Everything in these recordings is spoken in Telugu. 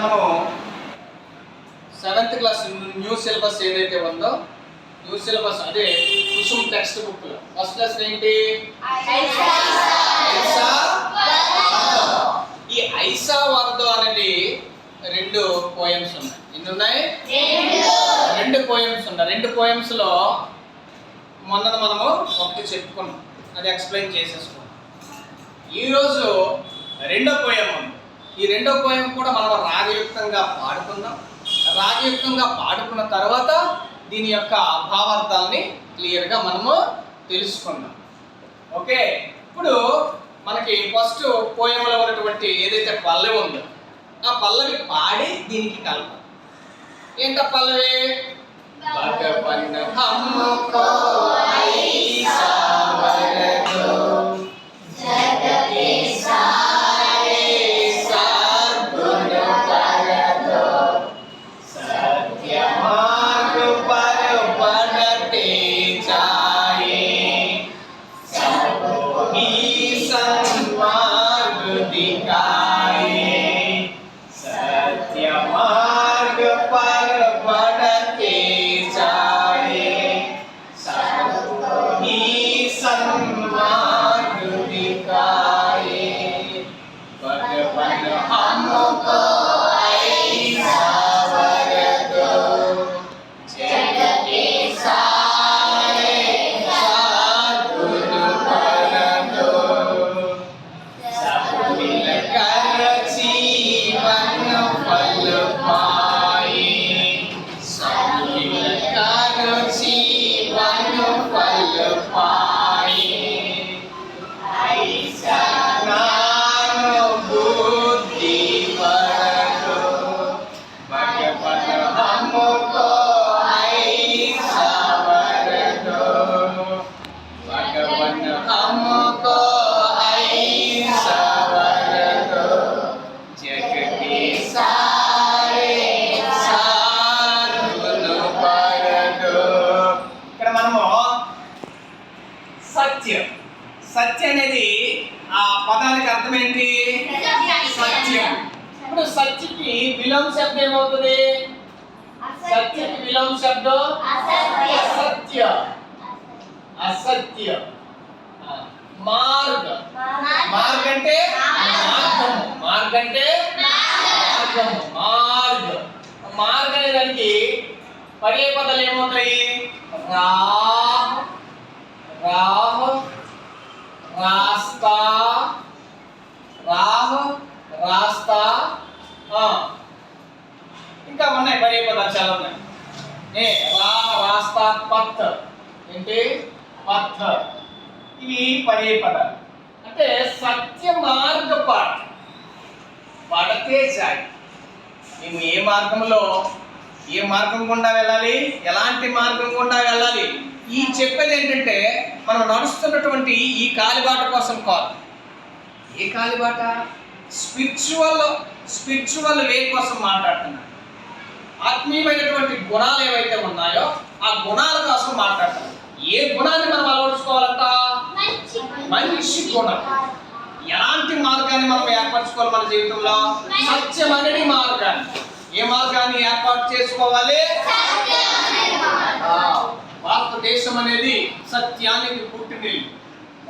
మనము 7th క్లాస్ న్యూ సిలబస్ ఏదైతే ఉందో న్యూ సిలబస్ అదే కుసుమ్ టెక్స్ట్ బుక్ లో ఫస్ట్ క్లాస్ ఏంటి ఈ ఐసా వర్దో అనేది రెండు పోయమ్స్ ఉన్నాయి. ఎన్ని ఉన్నాయి? రెండు పోయమ్స్ ఉన్నాయి. రెండు పోయమ్స్ లో మొన్న మనము ఒకటి చెప్పుకున్నాం, అది ఎక్స్ప్లెయిన్ చేసేసుకున్నాం. ఈరోజు రెండో పోయం ఉంది. ఈ రెండో పోయం కూడా మనం రాగయుక్తంగా పాడుకుందాం. రాగయుక్తంగా పాడుకున్న తర్వాత దీని యొక్క భావార్థాలని క్లియర్గా మనము తెలుసుకుందాం. ఓకే, ఇప్పుడు మనకి ఫస్ట్ పోయంలో ఉన్నటువంటి ఏదైతే పల్లవి ఉందో ఆ పల్లవి పాడి దీనికి కలపాలి. ఏంట పల్లవి? భగవన్ హమ్ముకో ఐసా వరదో జగతే సారే సద్గుణ పరదో సత్య మార్గ पर बढ़ते जाए सबको ही सन्मार्ग दिखाए सत्य मार्ग पर बढ़ते जाए सबको ही सन्मार्ग दिखाए भगवान हमको ऐसा वर दो जगते सारे सद्गुण पर दो सब मिलकर जीवन फल पाए सब मिलकर जीवन फल पाए ऐसा ज्ञान बुद्धि पर दो भगवान हमको ऐसा वर दो भगवान हमको ऐसा वर दो जगते सारे सद्गुण पर दो. ఇక్కడ మనము సత్యం సత్యం అనేది ఆ పదానికి అర్థం ఏంటి? సత్యం. ఇప్పుడు సత్యకి విలోమ శబ్దం ఏమవుతుంది? సత్యకి విలోమ శబ్దం అసత్య. అసత్య. మార్గ. మార్గ అంటే మార్గము. మార్గ అంటే మార్గము. మార్గ. మార్గ అనే దానికి పర్యాయ పదాలు ఏమవుతాయి? రాహ్, రాహ్, రాస్తా, రాహ్, రాస్తా. ఇంకా ఉన్నాయి పర్యాయ పదాలు చాలా ఉన్నాయి. రాహ్, రాస్తా, పత్. ఏంటి? పత్. ఇవి పర్యాయ పదాలు. అంటే సత్య మార్గ పాఠ పడతే చాయ్. మేము ఏ మార్గంలో ఏ మార్గం గుండా వెళ్ళాలి, ఎలాంటి మార్గం గుండా వెళ్ళాలి, ఈ చెప్పేది ఏంటంటే మనం నడుస్తున్నటువంటి ఈ కాలిబాట కోసం కాదు. ఏ కాలిబాట? స్పిరిచువల్ వే కోసం మాట్లాడుతున్నాను. ఆత్మీయమైనటువంటి గుణాలు ఏవైతే ఉన్నాయో ఆ గుణాల కోసం మాట్లాడుతున్నాను. ఏ గుణాన్ని మనం అలవరుచుకోవాలంట? మంచి గుణం. ఎలాంటి మార్గాన్ని మనం ఏర్పరచుకోవాలి మన జీవితంలో? సత్యమనే మార్గాన్ని. ఏ మార్గాన్ని ఏర్పాటు చేసుకోవాలి? భారతదేశం అనేది సత్యానికి పుట్టినిల్లు.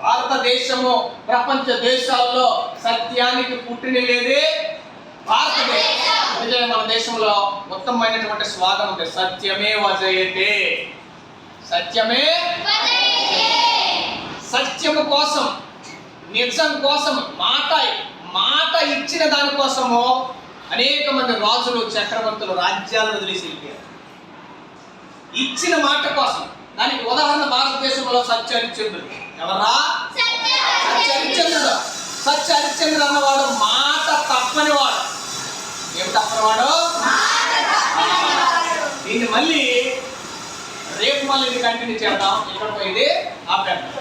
భారతదేశము ప్రపంచ దేశాల్లో సత్యానికి పుట్టినిల్లేదే భారతదేశం. నిజమే, మన దేశంలో ఉత్తమమైనటువంటి స్వాగతం ఉంది. సత్యమే వజయతే. సత్యమే. సత్యము కోసం, నిజం కోసం, మాట ఇచ్చిన దానికోసము అనేక మంది రాజులు, చక్రవర్తులు రాజ్యాలను వదిలేసి వెళ్ళిపోయారు. ఇచ్చిన మాట కోసం. దానికి ఉదాహరణ భారతదేశంలో సత్యహరిశ్చంద్రుడు. ఎవరా? సత్యహరిశ్చంద్రుడు. సత్యహరిశ్చంద్రుడు అన్నవాడు మాట తప్పని వాడు. ఏమి తప్పనివాడు? దీన్ని మళ్ళీ రేపు ఇది కంటిన్యూ చేద్దాం. ఇక్కడ పోయింది ఆపేద్దాం.